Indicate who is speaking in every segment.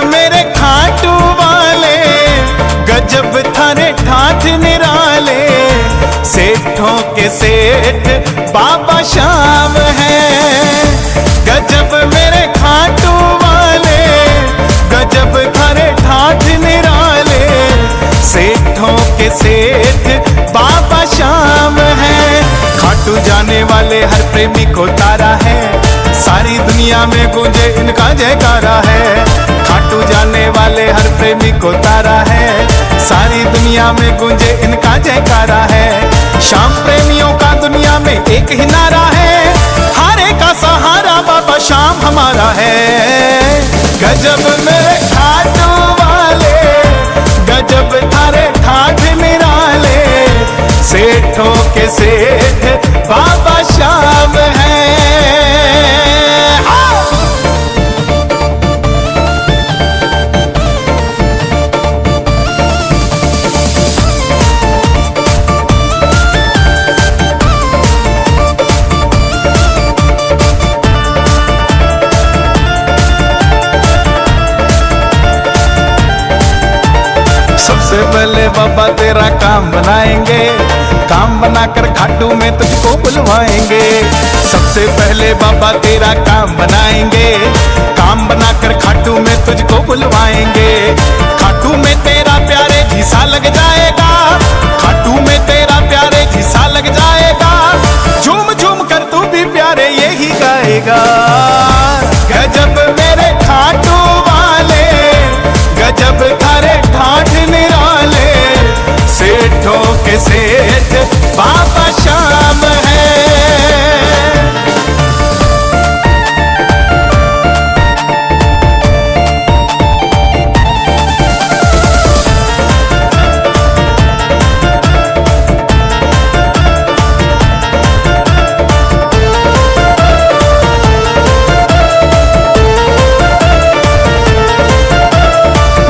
Speaker 1: मेरे खाटू वाले, गजब थारे ठाठ निराले, सेठों के सेठ बाबा श्याम है। गजब मेरे खाटू वाले, गजब थारे ठाठ निराले, सेठों के सेठ बाबा श्याम है। खाटू जाने वाले हर प्रेमी को तारा है, सारी दुनिया में गूंजे इनका जयकारा है। खाटू जाने वाले हर प्रेमी को तारा है, सारी दुनिया में गूंजे इनका जयकारा है। श्याम प्रेमियों का दुनिया में एक ही नारा है, हारे का सहारा बाबा श्याम हमारा है। गजब मेरे खाटू वाले, गजब थारे ठाठ निराले, सेठों के सेठ बाबा श्याम है। सबसे पहले बाबा तेरा काम बनाएंगे, काम बनाकर खाटू में तुझको बुलवाएंगे। सबसे पहले बाबा तेरा काम बनाएंगे, काम बनाकर खाटू में तुझको बुलवाएंगे। खाटू में तेरा प्यारे घिसा लग जाएगा, खाटू में तेरा प्यारे घिसा लग जाएगा। झूम झूम कर तू भी प्यारे यही गाएगा। गजब मेरे खाटू वाले, गजब थारे ठाठ निराले, सेठों के सेठ बाबा श्याम है।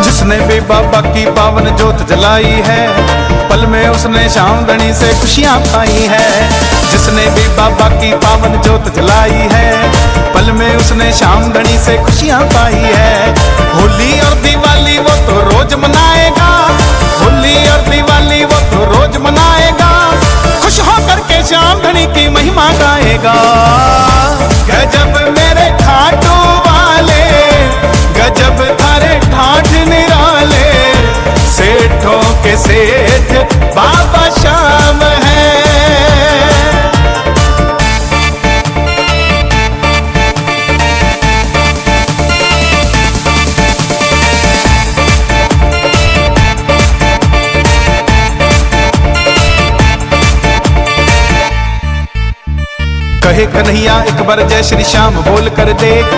Speaker 1: जिसने भी बाबा की पावन जोत जलाई है, पल में उसने श्याम धनी से खुशियां पाई है। जिसने भी बाबा की पावन जोत जलाई है, पल में उसने श्याम धनी से खुशियां पाई है। होली और दिवाली वो तो रोज मनाएगा, होली और दिवाली वो तो रोज मनाएगा। खुश होकर के श्याम धनी की महिमा गाएगा। गजब मेरे खाटू वाले, गजब थारे ठाठ निराले, सेठों के सेठ बाबा श्याम है। कहे कन्हैया एक बार जय श्री श्याम बोल कर देख,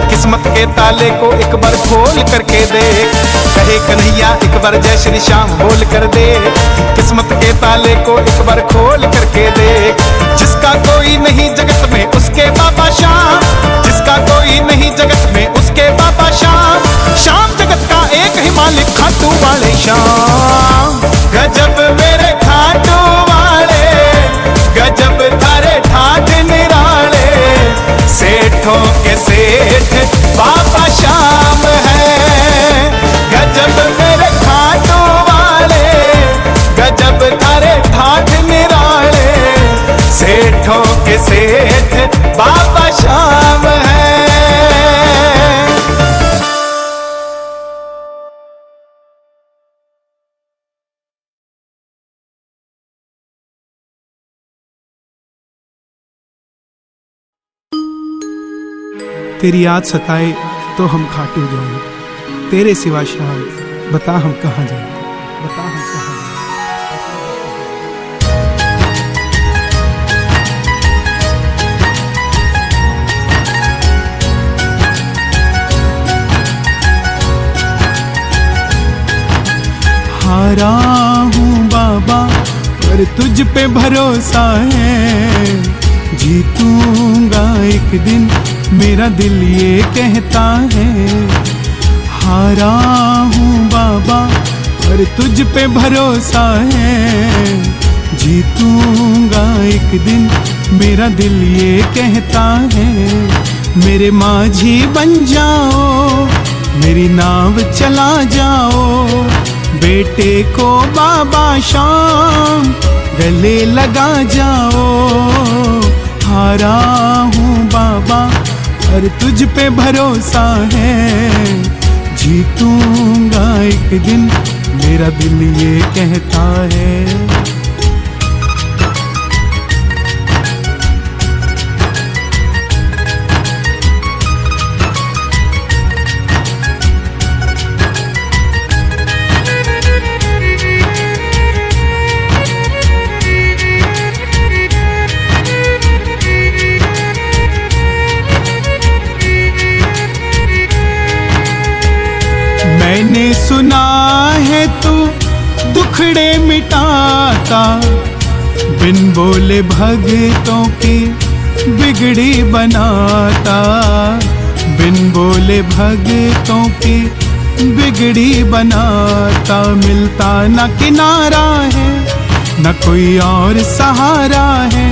Speaker 1: किस्मत के ताले को एक बार खोल करके देख। कहे कन्हैया एक बार जय श्री श्याम बोल कर देख, किस्मत के ताले को एक बार खोल करके देख। जिसका कोई नहीं जगत में उसके बाबा श्याम, जिसका कोई नहीं जगत में उसके बाबा श्याम। श्याम जगत का एक ही मालिक खाटू वाले श्याम। गजब मेरे खाटू वाले, गजब थारे ठाठ निराले, सेठों के सेठ बाबा श्याम है। गजब मेरे खाटू वाले, गजब थारे ठाठ निराले, सेठों के सेठ बाबा श्याम है।
Speaker 2: तेरी याद सताए तो हम खाटू जाएं, तेरे सिवा श्याम बता हम कहाँ जाएं, बता हम कहाँ जाएं। हारा हूँ बाबा पर तुझ पे भरोसा है, जीतूंगा एक दिन मेरा दिल ये कहता है। हारा हूँ बाबा पर तुझ पे भरोसा है, जीतूंगा एक दिन मेरा दिल ये कहता है। मेरे माझी बन जाओ, मेरी नाव चला जाओ, बेटे को बाबा शाम गले लगा जाओ। हारा हूँ बाबा पर तुझ पे भरोसा है, जीतूंगा एक दिन मेरा दिल ये कहता है। मैंने सुना है तू दुखड़े मिटाता, बिन बोले भगतों की बिगड़ी बनाता। बिन बोले भगतों की बिगड़ी बनाता। मिलता न किनारा है न कोई और सहारा है,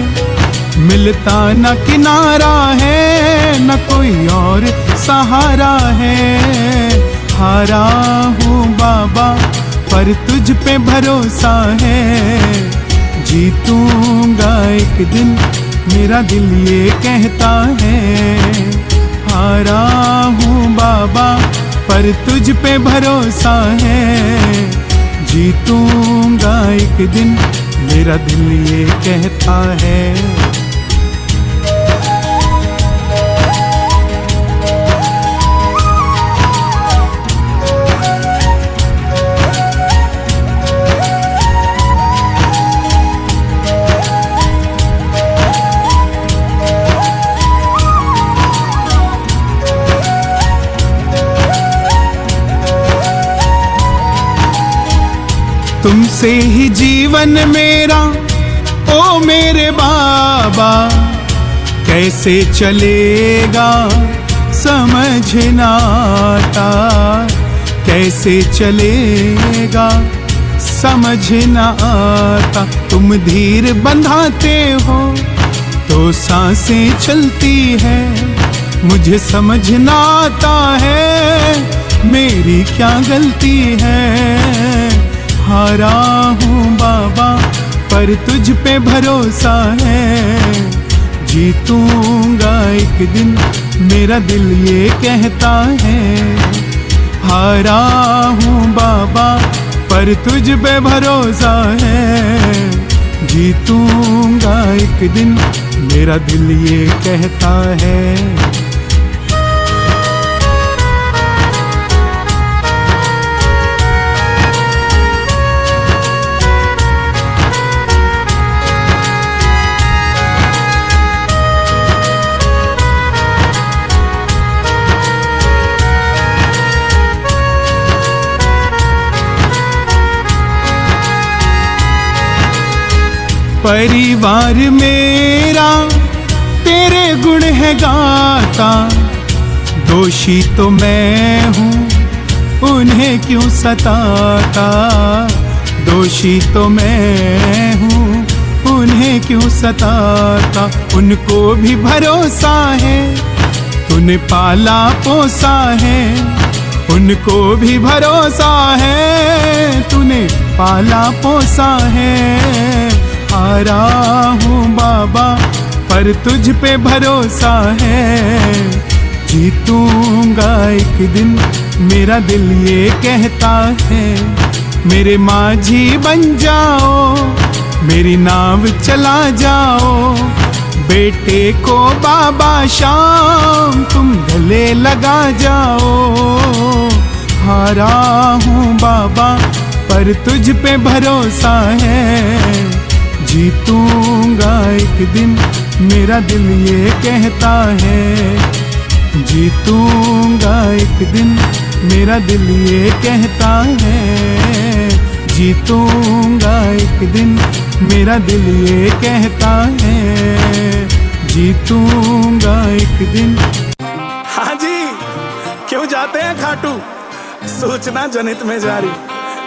Speaker 2: मिलता न किनारा है न कोई और सहारा है। हारा हूँ बाबा पर तुझ पे भरोसा है, जीतूंगा एक दिन मेरा दिल ये कहता है। हारा हूँ बाबा पर तुझ पे भरोसा है, जीतूंगा एक दिन मेरा दिल ये कहता है। तुमसे ही जीवन मेरा ओ मेरे बाबा, कैसे चलेगा समझ ना आता। कैसे चलेगा समझ ना आता। तुम धीर बंधाते हो तो सांसें चलती है, मुझे समझ ना आता है मेरी क्या गलती है। हारा हूँ बाबा पर तुझ पे भरोसा है, जीतूंगा एक दिन मेरा दिल ये कहता है। हारा हूँ बाबा पर तुझ पे भरोसा है, जीतूंगा एक दिन मेरा दिल ये कहता है। परिवार मेरा तेरे गुण है गाता, दोषी तो मैं हूँ उन्हें क्यों सताता। दोषी तो मैं हूँ उन्हें क्यों सताता। उनको भी भरोसा है तूने पाला पोसा है, उनको भी भरोसा है तूने पाला पोसा है। हारा हूँ बाबा पर तुझ पे भरोसा है, जीतूंगा एक दिन मेरा दिल ये कहता है। मेरे माझी बन जाओ, मेरी नाव चला जाओ, बेटे को बाबा शाम तुम गले लगा जाओ। हारा हूँ बाबा पर तुझ पे भरोसा है, जीतूंगा एक दिन मेरा दिल ये कहता है। जीतूंगा एक दिन मेरा दिल ये कहता है। जीतूंगा एक दिन मेरा दिल ये कहता है। जीतूंगा एक दिन।
Speaker 1: हाँ जी, क्यों जाते हैं खाटू? सूचना जनित में जारी,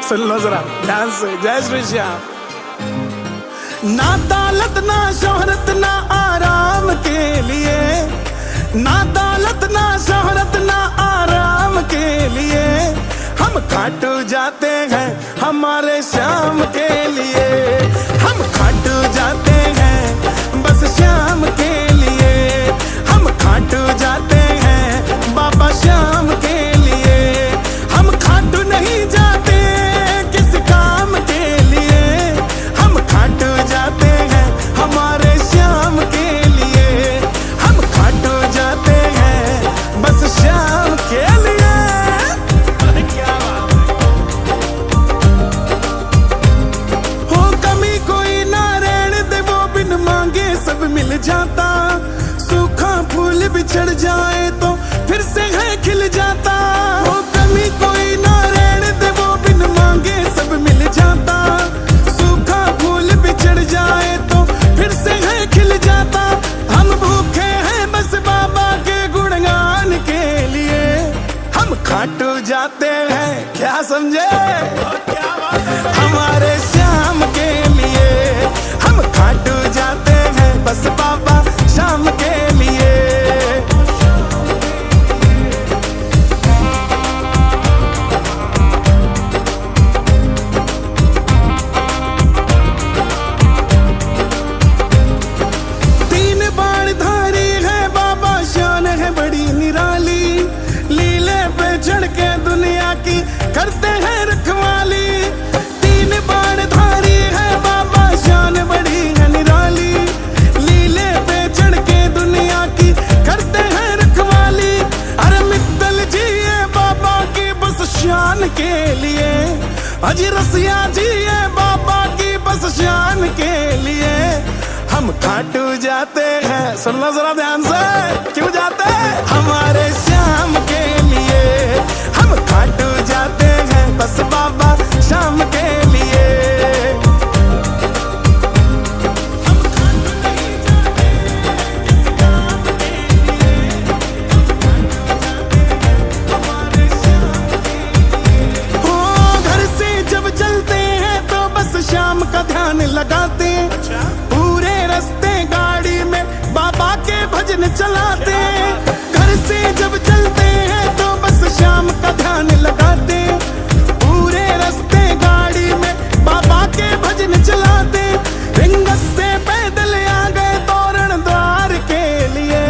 Speaker 1: सुन लो जरा ध्यान से। जय श्री श्याम। ना दौलत ना शोहरत ना आराम के लिए, ना दौलत ना शोहरत ना आराम के लिए खाटू जाते हैं हमारे श्याम के लिए, हम खाटू जाते हैं बस श्याम के लिए, हम खाटू जाते हैं बाबा श्याम के लिए, हम खाटू नहीं जाते किस काम के लिए, हम खाटू जाते हैं हमारे श्याम के लिए, हम खाटू जाते हैं बस श्याम के लिए। हो कमी कोई ना रहने दे, वो बिन मांगे सब मिल जाता, सूखा फूल बिछड़ जाए तो फिर से है खिल जाता। हो कमी कोई ना रहने दे, वो बिन मांगे सब मिल जाता, सूखा फूल बिछड़ जाए तो फिर से है खिल जाता। हम भूखे हैं बस बाबा के गुणगान के लिए, हम खाटू जाते हैं, क्या समझे, हमारे श्याम के लिए, हम खाटू जाते हैं बस बाबा श्याम के लिए। तीन बाण धारी है बाबा, शान है बड़ी निराली, लीले पे चढ़ के दुनिया की करते हैं रखवाली। तीन बाण धारी है बाबा, शान बड़ी है निराली, लीले पे चढ़ के दुनिया की करते हैं रखवाली। अरे मित्तल जी है बाबा की बस शान के लिए, अजी रसिया जी है बाबा की बस शान के लिए, हम खाटू जाते हैं, सुनना जरा ध्यान से, क्यों जाते हैं, हमारे श्याम के लिए, हम खाटू जाते हैं बस बाबा श्याम के लिए। हम खाटू नहीं जाते किस काम के लिए, हम खाटू जाते हैं हमारे श्याम के लिए। हो घर से जब चलते हैं तो बस श्याम का ध्यान लगाते, पूरे रास्ते गाड़ी में बाबा के भजन चलाते। घर से जब चलते हैं तो बस श्याम का ध्यान लगाते, पूरे रास्ते गाड़ी में बाबा के भजन चलाते। रिंगस से पैदल आ गए तोरण द्वार के लिए,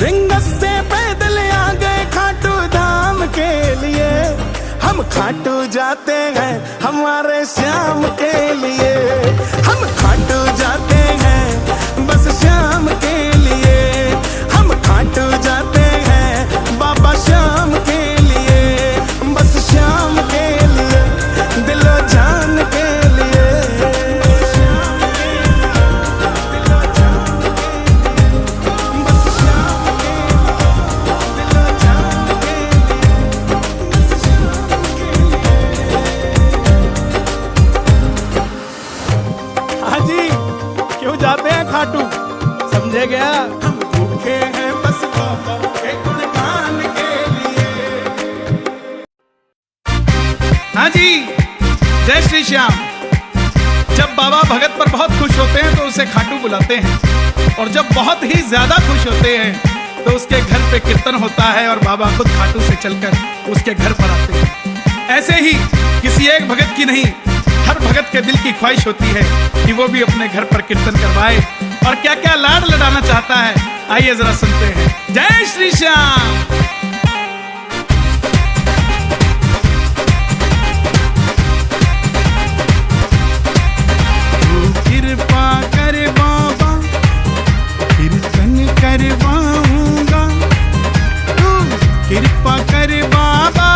Speaker 1: रिंगस से पैदल आ गए खाटू धाम के लिए, हम खाटू जाते हैं हमारे श्याम के लिए, हम खाटू जाते हैं बस श्याम के लिए, हम खाटू जाते हैं बाबा श्याम के लिए, बस श्याम के लिए, दिलो जान के लिए, श्याम के लिए, दिलो जान के लिए, बस श्याम के लिए, दिलो जान के लिए, बस श्याम के लिए। हाजी क्यों जाते हैं खाटू, समझे गया, हम भूखे हैं बस बाबा के गुणगान के लिए। हाँ जी, जय श्री श्याम। जब बाबा भगत पर बहुत खुश होते हैं तो उसे खाटू बुलाते हैं, और जब बहुत ही ज्यादा खुश होते हैं तो उसके घर पे कीर्तन होता है और बाबा खुद खाटू से चलकर उसके घर पर आते हैं। ऐसे ही किसी एक भगत की नहीं, हर भगत के दिल की ख्वाहिश होती है कि वो भी अपने घर पर कीर्तन करवाए, और क्या क्या लाड लडाना चाहता है, आइए जरा सुनते हैं। जय श्री श्याम। कृपा कर बाबा कीर्तन करवाऊंगा, तू कृपा कर बाबा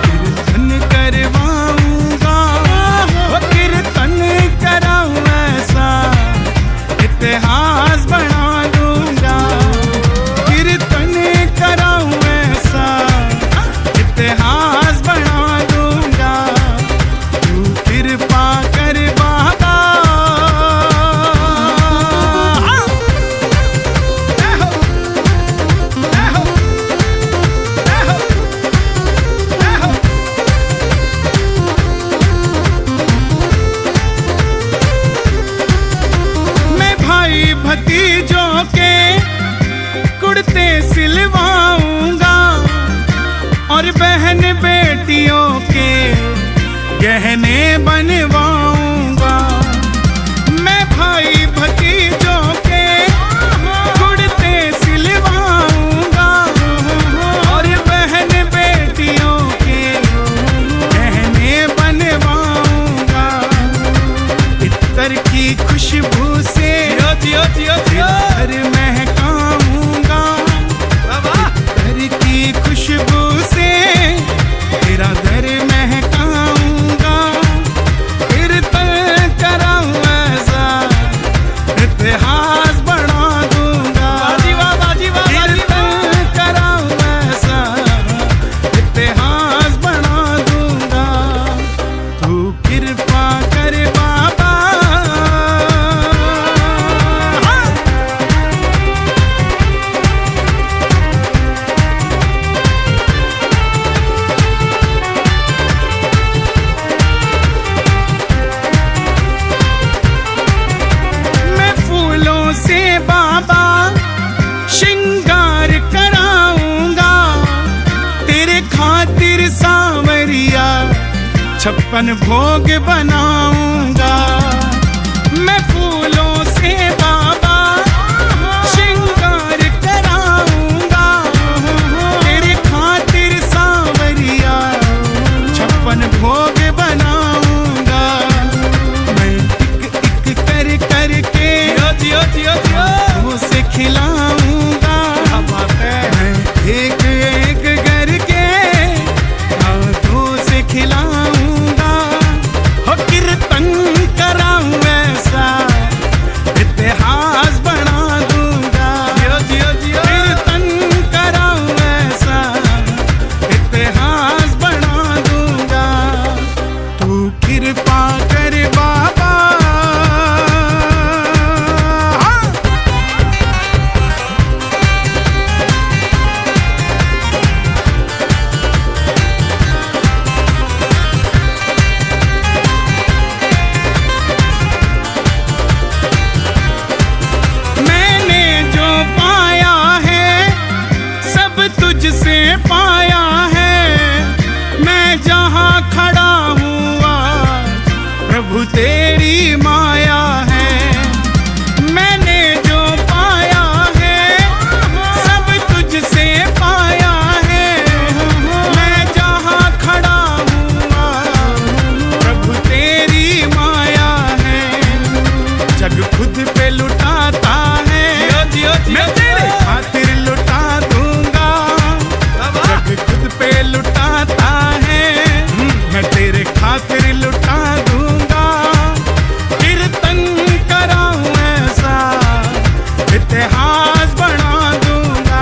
Speaker 1: कीर्तन करवाऊंगा, कीर्तन कराऊं ऐसा इतिहास बना दूंगा, कीर्तन कर
Speaker 2: बहन बेटियों के गहने बनवाऊंगा, मैं भाई भतीजों के कुर्ते सिलवाऊंगा, और बहन बेटियों के गहने बनवाऊंगा। इत्तर की खुशबू से घर महकाऊंगा, इत्तर की खुशबू से तेरा घर महकाऊंगा। कीर्तन कराऊं ऐसा इतिहास बना दूंगा, कीर्तन कराऊं ऐसा इतिहास बना दूंगा। तू कृपा कर बाबा। मैं फूलों से बाबा श्रृंगार कराऊंगा, तेरे खातिर सांवरिया 56 भोग बनाऊंगा। मैं फूलों से बाबा श्रृंगार कराऊंगा, तेरे खातिर सांवरिया 56 भोग बनाऊंगा। मैं एक एक कर करके हाथों से खिलाऊंगा, मैं एक एक करके हाथों से खिलाऊंगा। हो कीर्तन कराऊं ऐसा इतिहास बना दूंगा, कीर्तन कराऊं ऐसा इतिहास बना दूंगा। तू कृपा कर बाबा। मैंने जो पाया है सब तुझसे पाया है, मैं जहाँ खड़ा हुआ प्रभु तेरी माया है। मैंने जो पाया है सब तुझसे पाया है, मैं जहाँ खड़ा हुआ प्रभु तेरी माया है। जग खुद पे लुटाता है, मैं तेरे खातिर लुटा दूंगा। जग खुद पे लुटाता है, मैं तेरे खातिर लुटा दूंगा। कीर्तन कराऊं ऐसा इतिहास बना दूंगा,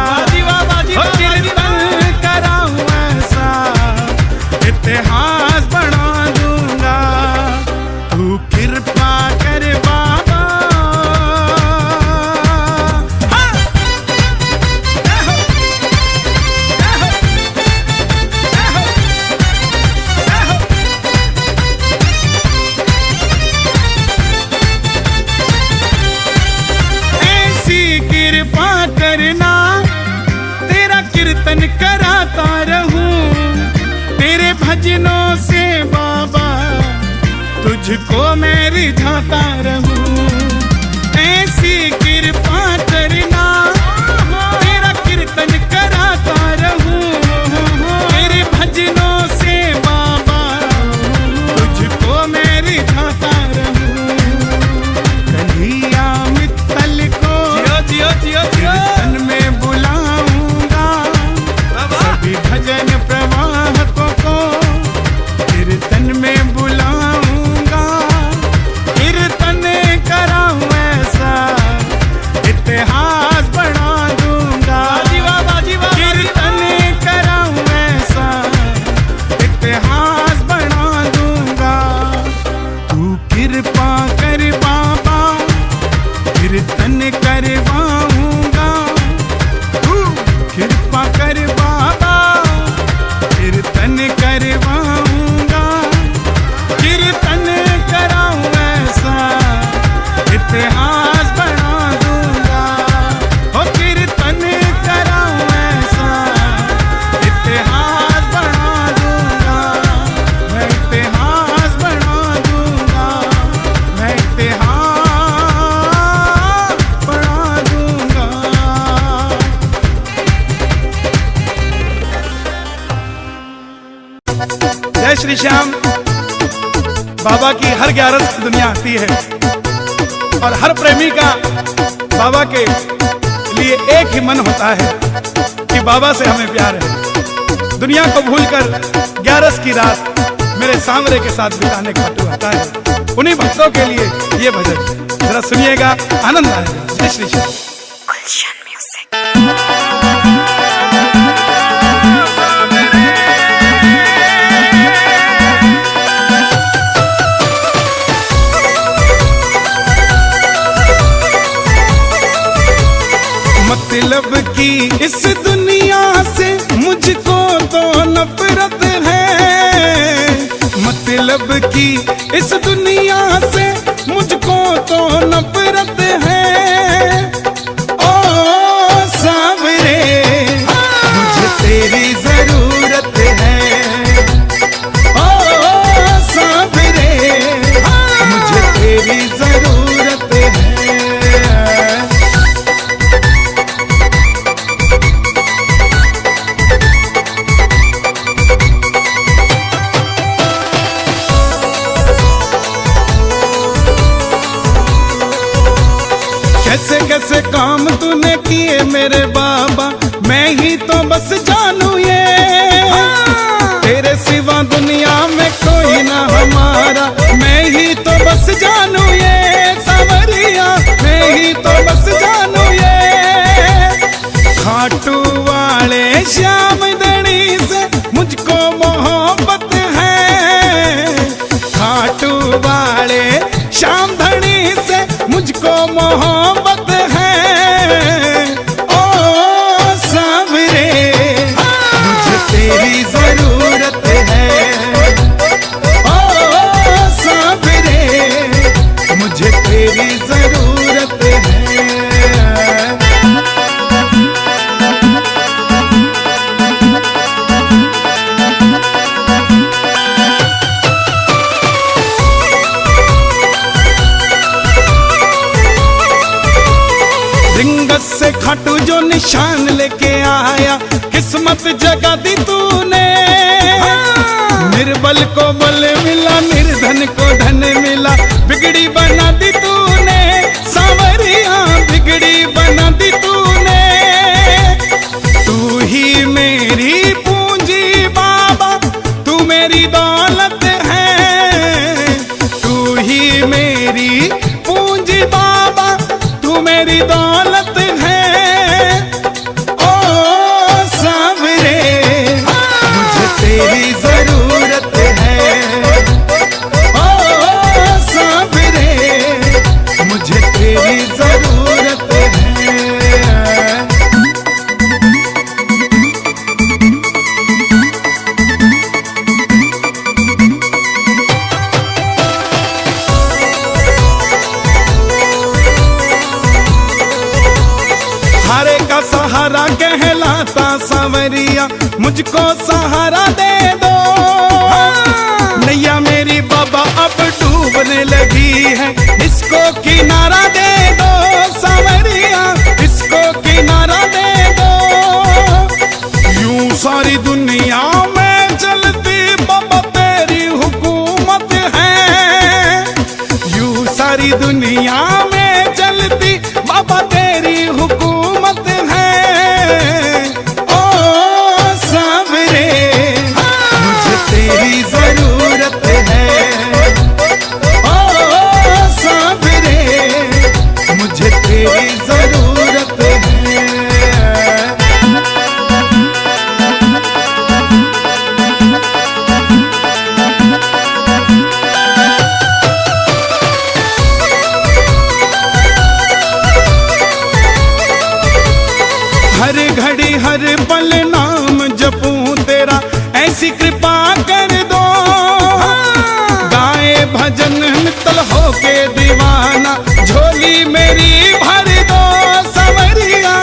Speaker 2: कीर्तन कराऊं ऐसा इतिहास बना दूंगा। तू कृपा कर बाबा। ऐसी कृपा करना तेरा कीर्तन कराता रहूं, तेरे भजनों से बाबा तुझको मैं रिझाता रहूं। ऐसी कृपा करना तेरा कीर्तन कराता रहूं, तेरे भजनों से बाबा तुझको मैं रिझाता रहूं। कन्हैया मित्तल को कीर्तन में बुलाऊंगा, सभी भजन प्रवाहकों को कीर्तन में बुलाऊंगा। कीर्तन कराऊं ऐसा इतिहास
Speaker 3: जय श्री श्याम। बाबा की हर 11 दुनिया आती है और हर प्रेमी का बाबा के लिए एक ही मन होता है कि बाबा से हमें प्यार है। दुनिया को भूलकर 11 की रात मेरे सांवरे के साथ बिताने खाटू आता है। उन्हीं भक्तों के लिए ये भजन जरा सुनिएगा, आनंद आएगा। जय श्री श्याम।
Speaker 2: मतलब की इस दुनिया से मुझको तो नफरत है, मतलब की इस दुनिया से मुझको तो नफरत है। ओ सांवरे मुझे तेरी जरूरत है, ओ सांवरे मुझे तेरी जरूरत है। कैसे कैसे काम तूने किए मेरे बाबा, मैं ही तो बस जानू ये। तेरे सिवा दुनिया में कोई ना हमारा, मैं ही तो बस जानू ये। सांवरिया मैं ही तो बस जानू ये। खाटू वाले श्याम धनी से मुझको मोहब्बत है, खाटू वाले श्याम धनी से मुझको मोहब्बत है। ओ सांवरे मुझे तेरी जरूरत है, ओ सांवरे मुझे तेरी जरूरत है। रिंगस से खाटू जो निशान लेके आया, किस्मत जगा दी तूने। निर्बल को बल मिला, निर्धन को धन मिला, बिगड़ी बना दी तूने। सांवरिया बिगड़ी बना दी तूने। तू ही मेरी पूंजी बाबा, तू मेरी दौलत है। तू ही मेरी पूंजी बाबा, तू मेरी दौलत है। ओ सांवरे मुझे तेरी जरूरत है, ओ सांवरे मुझे तेरी जरूरत है। हारे का सहारा कहलाता सांवरिया, मुझको सहारा दे दो। नैया मेरी बाबा अब डूबने लगी है, इसको किनारा दे दो। सांवरिया इसको किनारा दे दो। यूं सारी दुनिया में चलती बाबा तेरी हुकूमत है। यूं सारी दुनिया में चलती बाबा तेरी हुकूमत है। ओ सांवरे मुझे तेरी जरूरत है, ओ सांवरे मुझे तेरी जरूरत है। हर घड़ी हर पल नाम जपूं तेरा, ऐसी कृपा कर दो। गाए भजन मित्तल होके दीवाना, झोली मेरी भर दो। सांवरिया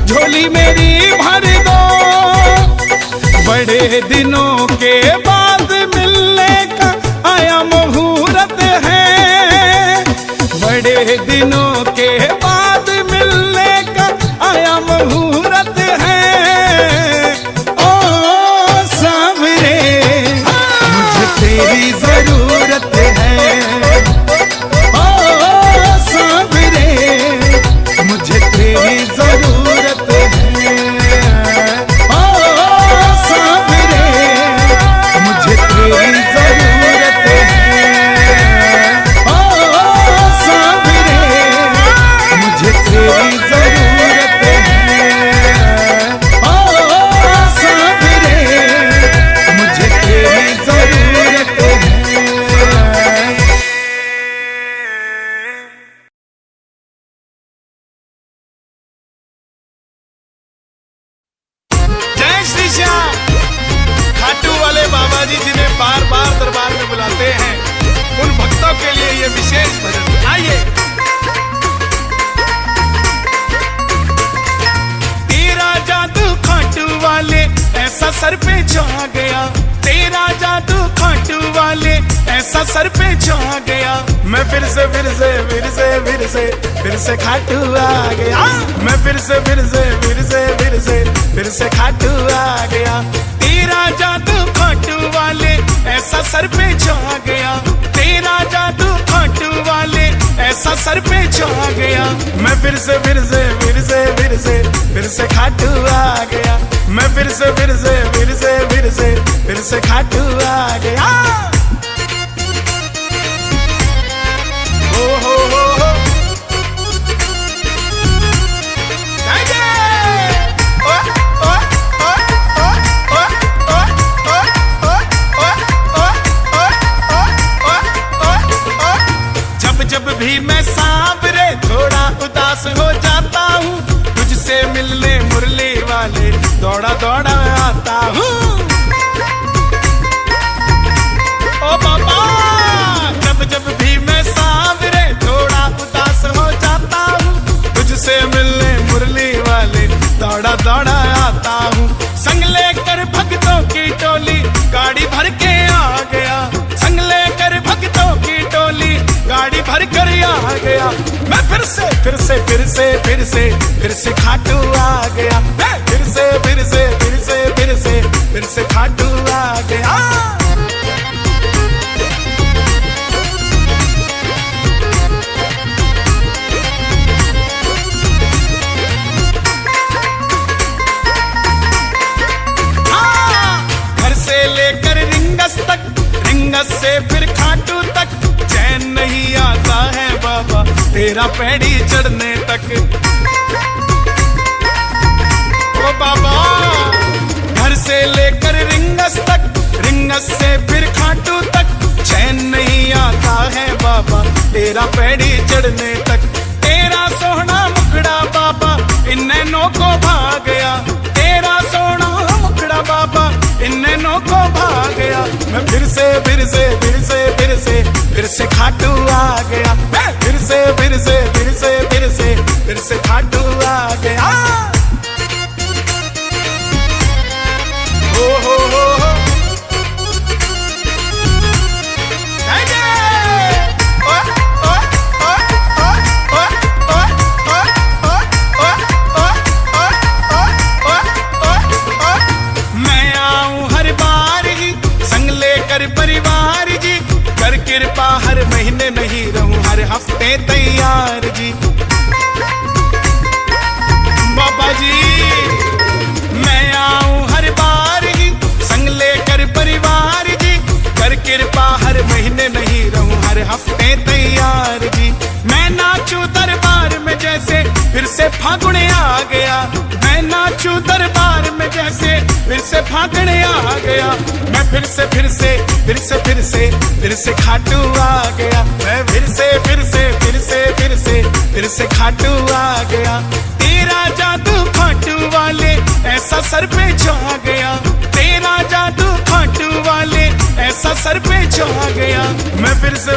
Speaker 2: झोली मेरी भर दो। बड़े दिनों के बाद मिलने का आया मुहूर्त है। बड़े दिनों के बाद मिलने का आया मुहूर्त है। ओ सांवरे
Speaker 3: बाबा जी जिन्हें बार बार दरबार में बुलाते हैं, उन भक्तों के लिए ये विशेष भजन। आइए।
Speaker 1: तेरा जादू खाटू वाले ऐसा सर पे छा गया, तेरा जादू खाटू वाले ऐसा सर पे छा गया। मैं फिर से खाटू आ गया। मैं फिर से खाटू आ गया। तेरा जादू खाटू वाले ऐसा सर पे छा गया, तेरा जादू खाटू वाले ऐसा सर पे छा गया। मैं फिर से खाटू आ गया। मैं फिर से खाटू आ गया। हो जब भी मैं सांवरे थोड़ा उदास हो जाता हूँ, तुझसे मिलने मुरली वाले दौड़ा दौड़ा आता हूँ। ओ बाबा, जब भी मैं सांवरे थोड़ा उदास हो जाता हूँ, तुझसे मिलने मुरली वाले दौड़ा दौड़ा आता हूँ। संग लेकर भक्तों की टोली गाड़ी भर के आ गया, संग लेकर भक्तों की टोली गाड़ी भर कर आ गया। मैं फिर से खाटू आ गया। मैं फिर से खाटू आ गया। घर से लेकर रिंगस तक, रिंगस से फिर खाटू तक, चैन नहीं आता है बाबा तेरा पैड़ी चढ़ने तक। ओ बाबा, घर से लेकर रिंगस तक, रिंगस से फिर खाटू तक, चैन नहीं आता है बाबा तेरा पैड़ी चढ़ने तक। तेरा सोहना मुखड़ा बाबा इन नैनों को भा गया, तेरा सोहना मुखड़ा बाबा इन नैनों को भा गया। मैं फिर से खाटू आ गया। मैं फिर से खाटू आ गया। हो मैं आऊं हर बार ही संग लेकर परिवार जी, कर कृपा हर महीने नहीं रहूं हर हफ्ते तैयार जी। बाबा जी, मैं आऊं हर बार ही संग लेकर परिवार जी, कर कृपा हर महीने नहीं रहूं हर हफ्ते तैयार जी। मैं नाचूं दरबार में जैसे फिर से फागुन आ गया, मैं नाचूं दरबार में जैसे फिर से फागुन आ गया। मैं फिर से खाटू आ गया। मैं फिर से खाटू आ गया। तेरा जादू खाटू वाले ऐसा सर पे छा गया, तेरा जादू खाटू वाले ऐसा सर पे छा गया। मैं फिर से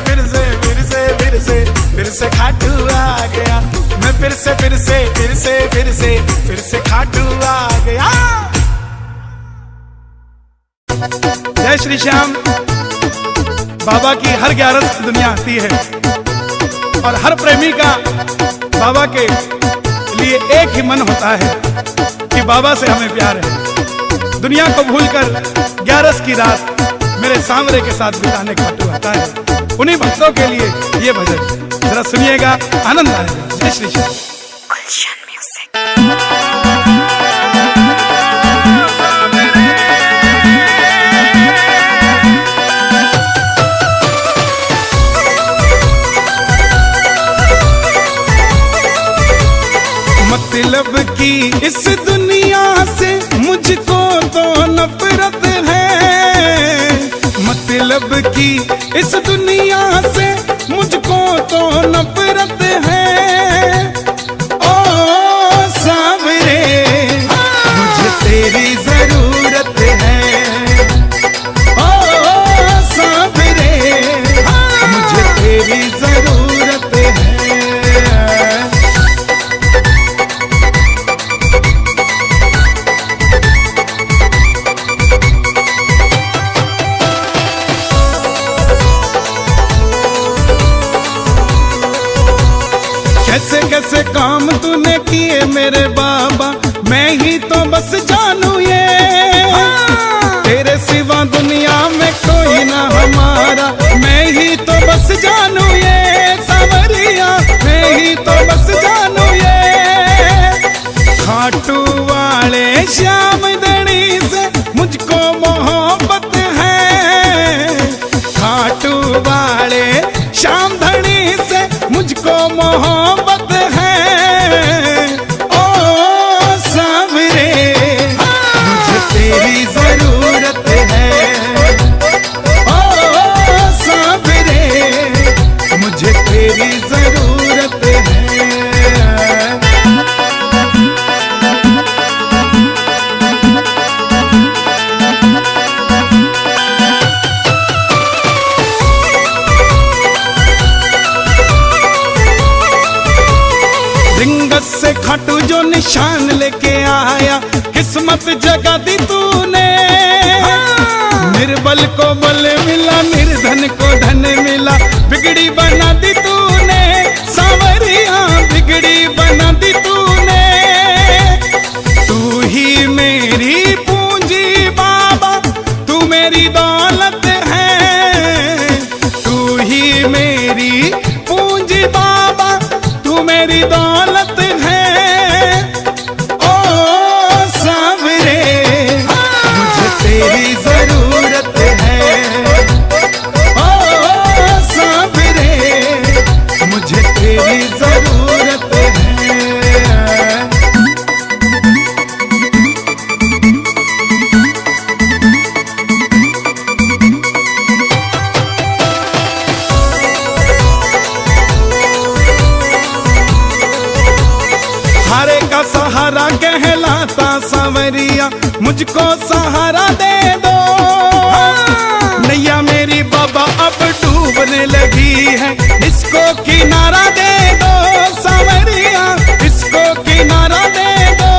Speaker 1: खाटू आ गया। मैं फिर से खाटू आ गया।
Speaker 3: जय श्री श्याम। बाबा की हर ग्यारस दुनिया आती है और हर प्रेमी का बाबा के लिए एक ही मन होता है कि बाबा से हमें प्यार है। दुनिया को भूलकर ग्यारस की रात मेरे सांवरे के साथ बिताने खाटू आता है। उन्हीं भक्तों के लिए ये भजन जरा सुनिएगा, आनंद आएगा। जय श्री श्याम।
Speaker 2: मतलब की इस दुनिया से मुझको तो नफरत है, मतलब की इस दुनिया से मुझको तो नफरत है। ओ सांवरे मुझे तेरी जरूरत है, ओ
Speaker 3: कैसे काम तूने किए मेरे बाबा, मैं ही तो बस जानू ये। तेरे सिवा दुनिया में कोई ना हमारा, मैं ही तो बस जानू ये सावरिया, मैं ही तो बस जानू ये। खाटू वाले श्याम धनी से मुझको मोहब्बत है, खाटू वाले श्याम धनी से मुझको मोहब्बत है। ओ सावरे मुझे तेरी जरूरत है, ओ सावरे मुझे तेरी जरूरत है। रिंगस से खाटू जो निशान लेके आया, किस्मत जगा दी तूने। निर्बल को बल मिला, निर्धन को धन मिला, बिगड़ी बना दी तूने सावरिया, बिगड़ी बना दी तूने। तू ही मेरी पूंजी बाबा, तू मेरी दौलत है, तू ही मेरी पूंजी बाबा, तू मेरी दौलत है। ओ सावरे मुझे तेरी जरूरत है, ओ सावरे मुझे तेरी जरूरत है। हारे का सहारा कहलाता सावरिया, मुझको सहारा दे दो। नैया मेरी बाबा अब डूबने लगी है, इसको किनारा दे दो सावरिया, इसको किनारा दे दो।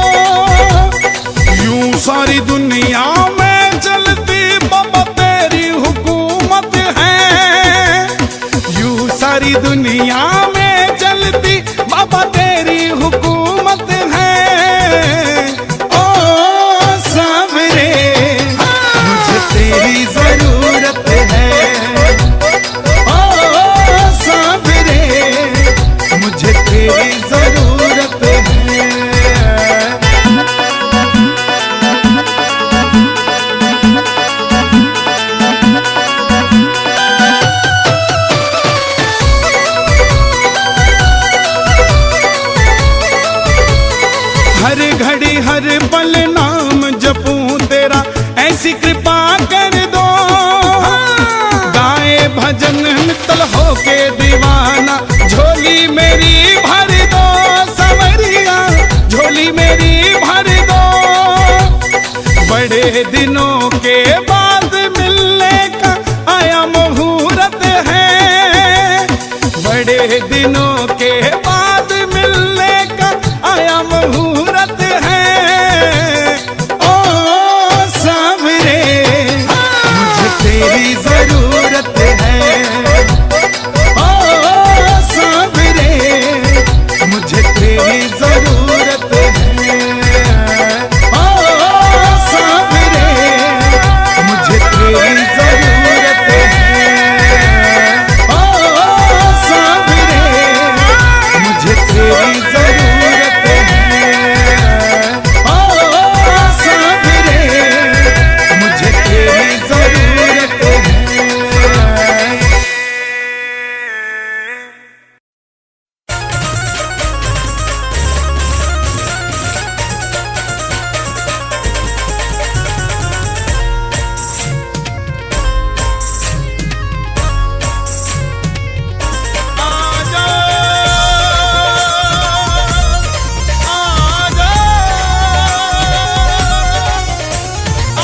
Speaker 3: यूं सारी दुनिया में चलती बाबा तेरी हुकूमत है, यूं सारी दुनिया में चलती बाबा तेरी हुकूमत है। ओ सावरे मुझे तेरी जरूरत है, ओ सावरे मुझे तेरी जरूरत है। हर घड़ी हर पल नाम जपूं तेरा, ऐसी कृपा कर दो। गाए भजन मित्तल होके दीवाना, झोली मेरी भर दो सावरिया, झोली मेरी भर दो। बड़े दिनों के बाद मिलने का आया मुहूर्त है, बड़े दिनों के बाद मिलने का आया मुहूर्त है। ओ सावरे मुझे तेरी जरूरत है, ओ सावरे मुझे तेरी जरूरत है। ओ सावरे मुझे तेरी जरूरत है, ओ सावरे मुझे तेरी जरूरत है, ओ सावरे मुझे तेरी जरूरत है। आजा आजा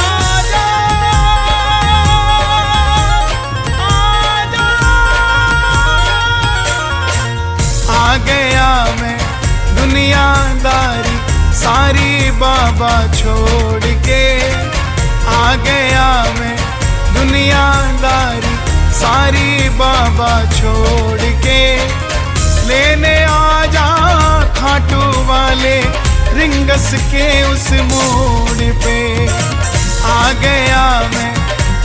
Speaker 3: आजा आजा। आ गया मैं दुनियादारी सारी बाबा छोड़ के, आ गया मैं दुनियादारी सारी बाबा छोड़ के।
Speaker 1: लेने आ जा खाटू वाले रिंगस के उस मोड़ पे। आ गया मैं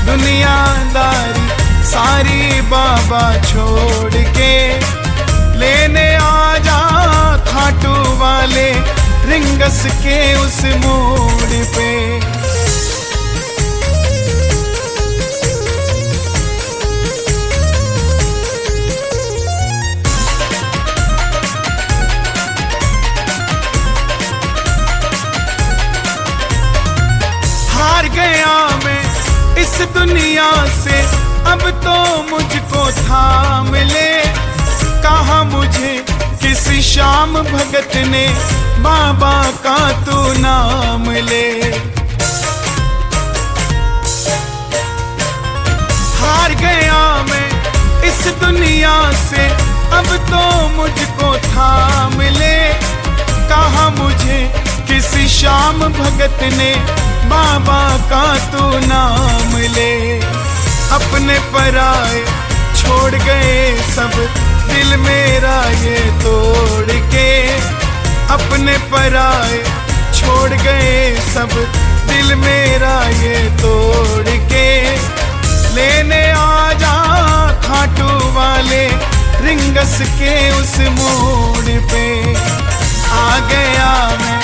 Speaker 1: दुनियादारी सारी बाबा छोड़ के, लेने आ जा खाटू वाले रिंगस के उस मोड़ पे। हार गया मैं इस दुनिया से, अब तो मुझको थाम ले। कहा मुझे किसी श्याम भगत ने बाबा का तू नाम ले। हार गया मैं इस दुनिया से, अब तो मुझको थाम ले। कहा मुझे किसी श्याम भगत ने बाबा का तू नाम ले। अपने पराए छोड़ गए सब, दिल मेरा ये तोड़ के। अपने पराए छोड़ गए सब, दिल मेरा ये तोड़ के। लेने आ जा खाटू वाले रिंगस के उस मोड़ पे। आ गया मैं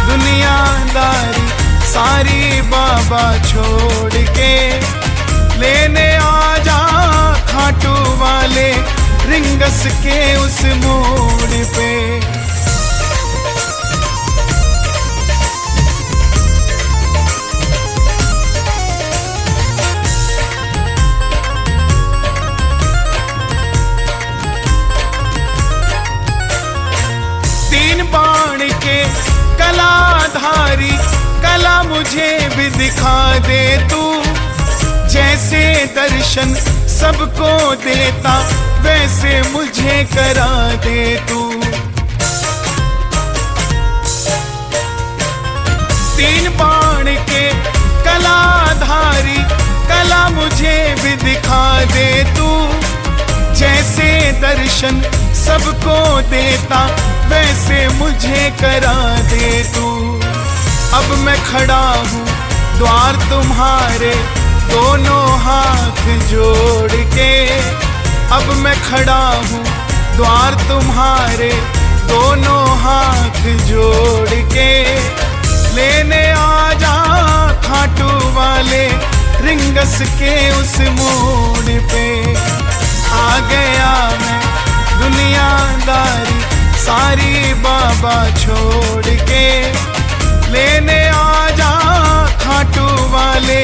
Speaker 1: दुनियादारी सारी बाबा छोड़ के, लेने आ जा खाटू वाले रिंगस के उस मोड़ पे। तीन बाण के कलाधारी कला मुझे भी दिखा दे तू। जैसे दर्शन सबको देता, वैसे मुझे करा दे तू। तीन बाण के कलाधारी कला मुझे भी दिखा दे तू। जैसे दर्शन सबको देता, वैसे मुझे करा दे तू। अब मैं खड़ा हूँ द्वार तुम्हारे, दोनों हाथ जोड़ के। अब मैं खड़ा हूँ द्वार तुम्हारे, दोनों हाथ जोड़ के। लेने आ जा खाटू वाले रिंगस के उस मोड़ पे। आ गया मैं दुनियादारी सारी बाबा छोड़ के, लेने आ जा खाटू वाले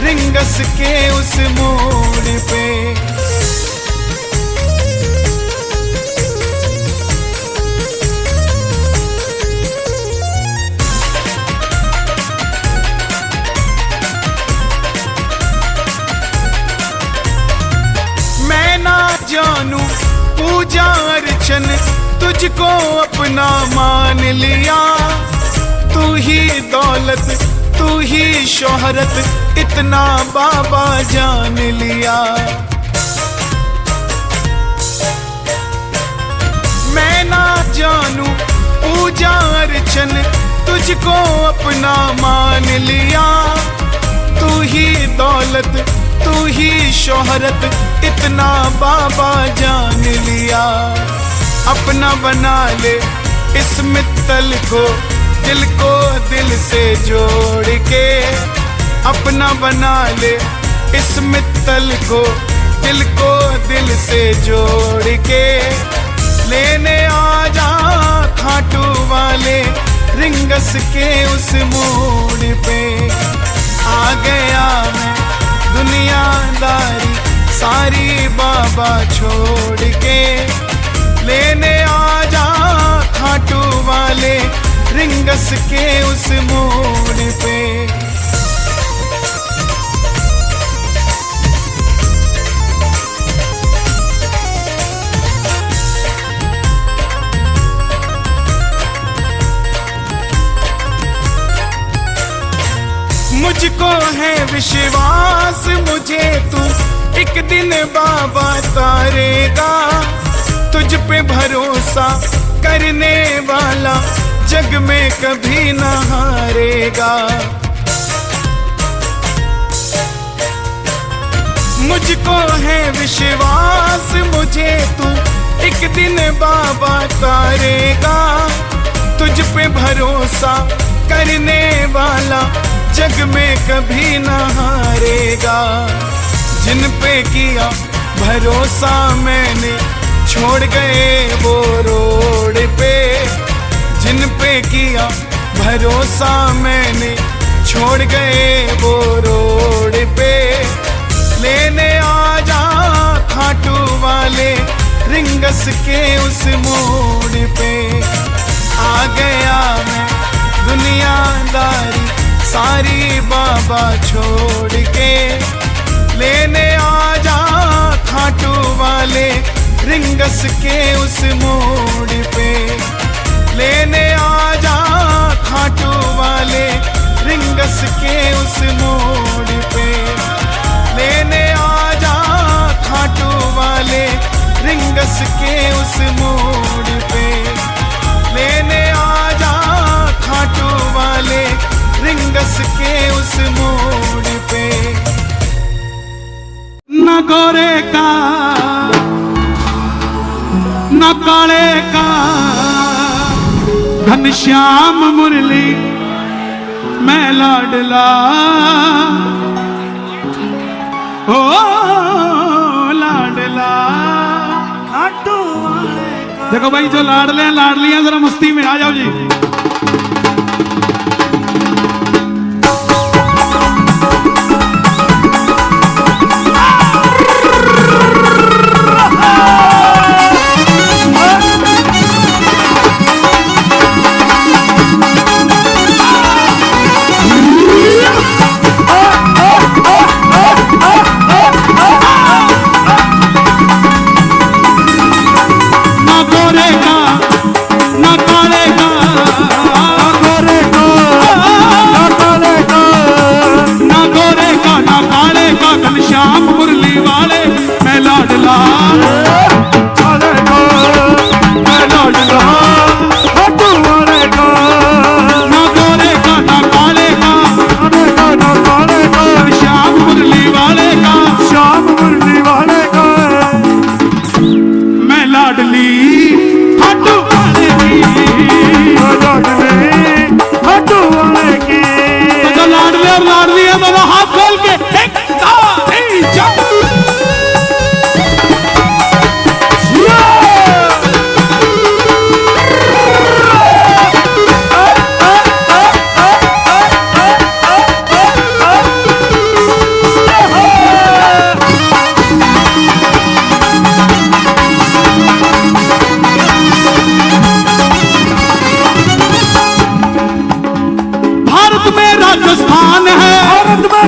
Speaker 1: रिंगस के उस मोड़ पे। मैं ना जानू पूजा अर्चन, तुझको अपना मान लिया। तू ही दौलत, तू ही शोहरत, इतना बाबा जान लिया। मैं ना जानू पूजा अर्चन, तुझको अपना मान लिया। तू ही दौलत, तू ही शोहरत, इतना बाबा जान लिया। अपना बना ले इस मित्तल को, दिल को दिल से जोड़ के। अपना बना ले इस मित्तल को, दिल को दिल से जोड़ के। लेने आ जा खाटू वाले रिंगस के उस मोड़ पे। आ गया मैं दुनियादारी सारी बाबा छोड़ के, लेने आ जा खाटू वाले रिंगस के उस मोड़ पे। मुझको है विश्वास, मुझे तू एक दिन बाबा तारेगा। तुझ पे भरोसा करने वाला जग में कभी न हारेगा। मुझको है विश्वास मुझे तू एक दिन बाबा तारेगा। तुझ पे भरोसा करने वाला जग में कभी न हारेगा। जिन पे किया भरोसा मैंने छोड़ गए वो रोड पे। जिन पे किया भरोसा मैंने छोड़ गए वो रोड पे। लेने आ जा खाटू वाले रिंगस के उस मोड़ पे। आ गया मैं दुनियादारी सारी बाबा छोड़ के। लेने आ जा खाटू वाले रिंगस के उस मोड़ पे। लेने आ जा खाटू वाले रिंगस के उस मोड़ पे। लेने आ जा खाटू वाले रिंगस के उस मोड़ पे। लेने आ जा खाटू वाले रिंगस के उस मोड़ पे।
Speaker 3: न गोरे का न काले का घनश्याम मुरली मैं लाडला। ओ लाडला खाटू वाले का। देखो भाई जो लाडले हैं लाडलियां जरा मस्ती में आ जाओ जी।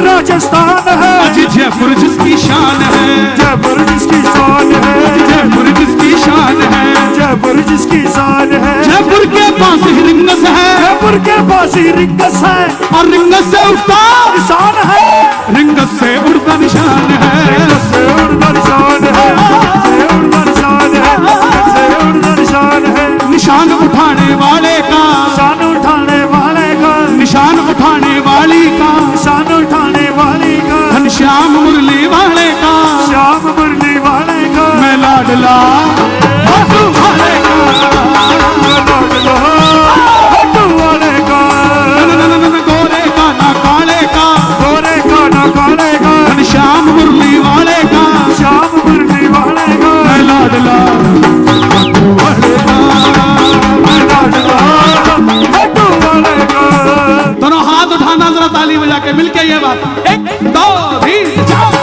Speaker 2: राजस्थान है
Speaker 3: जयपुर जिसकी शान है।
Speaker 2: जयपुर जिसकी शान है।
Speaker 3: जयपुर जिसकी शान है।
Speaker 2: जयपुर जिसकी शान है।
Speaker 3: जयपुर के पास ही रिंगस है।
Speaker 2: जयपुर के पास ही रिंगस है।
Speaker 3: और रिंगस से उड़ता
Speaker 2: निशान है।
Speaker 3: रिंगस से उड़ता निशान है।
Speaker 2: रिंगस से उड़ता निशान है। से उड़ता निशान है। से उड़ता निशान है।
Speaker 3: निशान उठाने वाले का
Speaker 2: निशान उठाने वाले का
Speaker 3: निशान उठाने वाली का
Speaker 2: निशान उठाने वाली का
Speaker 3: घनश्याम मुरली वाले का
Speaker 2: श्याम मुरली वाले का
Speaker 3: मैं लाडला खाटू वाले का।
Speaker 2: लाडला खाटू वाले का।
Speaker 3: गोरे का ना काले का
Speaker 2: गोरे का ना काले का
Speaker 3: घनश्याम मुरली वाले का
Speaker 2: श्याम मुरली वाले का
Speaker 3: मैं लाडला खाटू वाले का।
Speaker 2: मैं लाडला खाटू वाले का।
Speaker 3: दोनों हाथ उठाना जरा ताली बजा के मिलके ये बात। 1 2 3 4।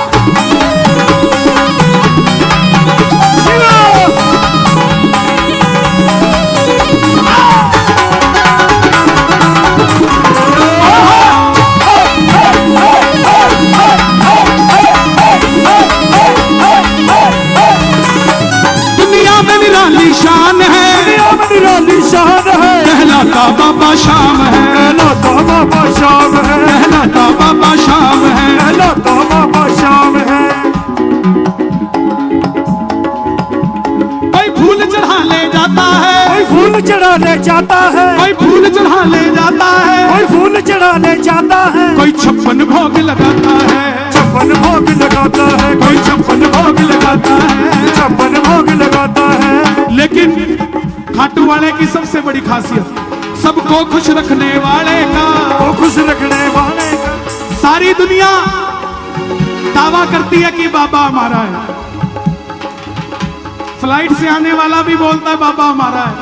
Speaker 4: चढ़ा ले जाता है,
Speaker 3: कोई फूल चढ़ा ले जाता है,
Speaker 4: कोई फूल चढ़ा ले जाता है,
Speaker 3: कोई 56 भोग लगाता है,
Speaker 4: 56 भोग लगाता है,
Speaker 3: कोई 56 भोग लगाता है,
Speaker 4: 56 भोग लगाता है।
Speaker 3: लेकिन खाटू वाले की सबसे बड़ी खासियत सबको खुश रखने वाले का,
Speaker 4: वो खुश रखने वाले का।
Speaker 3: सारी दुनिया दावा करती है कि बाबा हमारा है, फ्लाइट से आने वाला भी बोलता है बाबा हमारा है,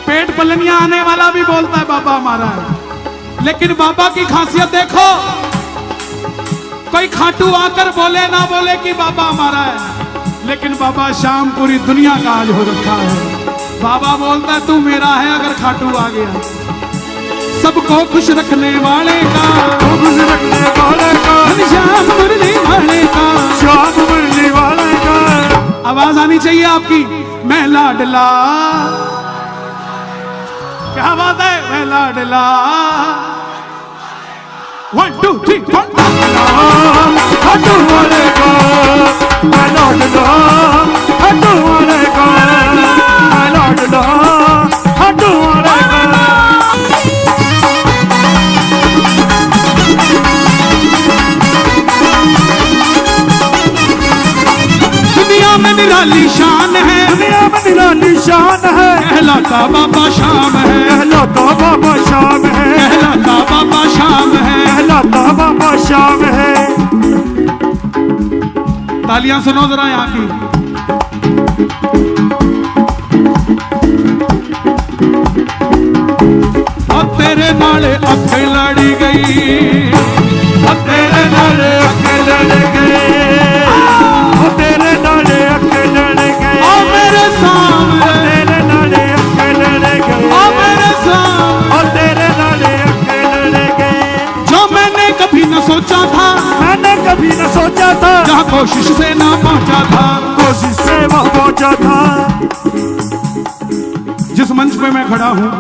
Speaker 3: पेट पलनिया आने वाला भी बोलता है बाबा हमारा है। लेकिन बाबा की खासियत देखो, कोई खाटू आकर बोले ना बोले कि बाबा हमारा है, लेकिन बाबा शाम पूरी दुनिया का आज हो रखा है। बाबा बोलता है तू मेरा है अगर खाटू आ गया। सबको खुश रखने वाले का,
Speaker 4: वो खुश रखने वाले का,
Speaker 3: श्याम मुरली वाले का,
Speaker 4: श्याम मुरली वाले का।
Speaker 3: आवाज आनी चाहिए आपकी, मैं लाडला, क्या बात है, मैं लाडला। 1 2 3 4
Speaker 4: खाटू वाले का, मैं लाडला, खाटू वाले का, मैं लाडला, खाटू वाले का।
Speaker 3: दुनिया में निराली शान है,
Speaker 4: दुनिया में निराली शान है,
Speaker 3: कहलाता बाबा शाम है,
Speaker 4: कहलाता बाबा शाम है,
Speaker 3: कहलाता बाबा शाम है।
Speaker 4: कहलाता बाबा शाम है।
Speaker 3: तालियां सुनो जरा यहाँ की। और तेरे नाले अख लड़ी गई, और तेरे नाले अख लड़ गए,
Speaker 4: ओ तेरे नाले अख लड़ गए,
Speaker 3: ओ मेरे
Speaker 4: ओ
Speaker 3: सामने,
Speaker 4: तेरे नाले अख लड़ गए,
Speaker 3: ओ मेरे सामने।
Speaker 4: ओ तेरे नाले अख लड़ गए।
Speaker 3: जो मैंने कभी न सोचा था,
Speaker 4: मैंने कभी न सोचा था,
Speaker 3: जहाँ कोशिश से ना पहुंचा था,
Speaker 4: कोशिश से वह पहुंचा था।
Speaker 3: जिस मंच पे मैं खड़ा हूं,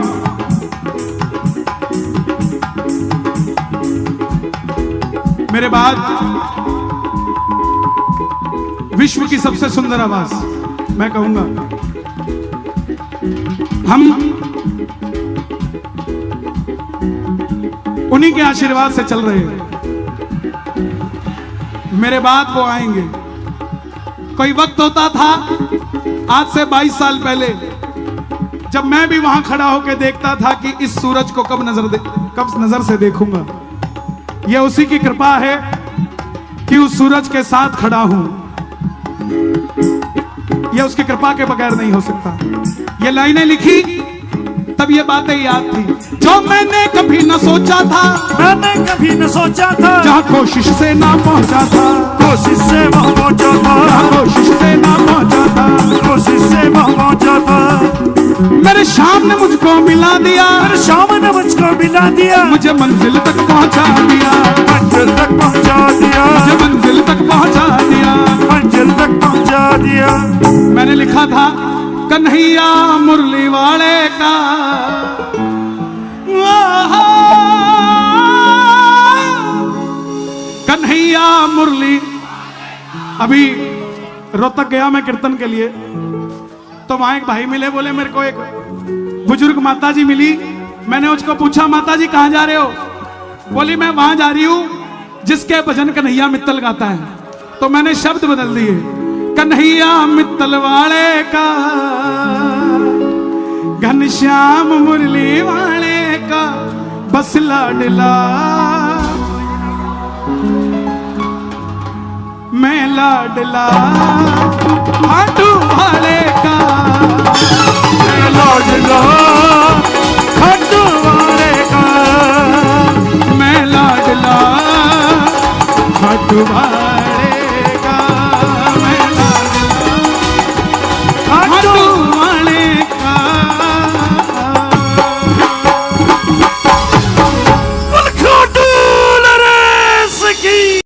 Speaker 3: मेरे बाद विश्व की सबसे सुंदर आवाज मैं कहूंगा, हम उन्हीं के आशीर्वाद से चल रहे हैं। मेरे बाद वो आएंगे। कोई वक्त होता था आज से 22 साल पहले, जब मैं भी वहां खड़ा होकर देखता था कि इस सूरज को कब नजर से देखूंगा। यह उसी की कृपा है कि उस सूरज के साथ खड़ा हूं। यह उसकी कृपा के बगैर नहीं हो सकता। ये लाइनें लिखी तब ये बातें याद थी जो मैंने कभी न सोचा था,
Speaker 4: मैंने कभी न सोचा था,
Speaker 3: जहां कोशिश से ना पहुंचा था,
Speaker 4: कोशिश से वह पहुंचा था,
Speaker 3: जहां कोशिश से ना पहुंचा था,
Speaker 4: कोशिश से वह पहुंचा था।
Speaker 3: मेरे शाम ने मुझको मिला दिया,
Speaker 4: मेरे शाम ने मुझको मिला दिया,
Speaker 3: मुझे मंजिल तक पहुंचा दिया,
Speaker 4: मंजिल तक पहुंचा दिया,
Speaker 3: मुझे मंजिल तक पहुंचा दिया,
Speaker 4: मंजिल तक पहुंचा दिया।
Speaker 3: मैंने लिखा था कन्हैया मुरली वाले का, कन्हैया मुरली। अभी रोहतक गया मैं कीर्तन के लिए, तो वहां एक भाई मिले, बोले मेरे को एक बुजुर्ग माता जी मिली। मैंने उसको पूछा माता जी कहां जा रहे हो? बोली मैं वहां जा रही हूं जिसके भजन कन्हैया मित्तल गाता है। तो मैंने शब्द बदल दिए, कन्हैया मित्तल वाले का, घनश्याम मुरली वाले का, बस लाडला मैं लाडला खाटू वाले का,
Speaker 4: मैं लाडला खाटू वाले का,
Speaker 3: मैं लाडला खाटू वाले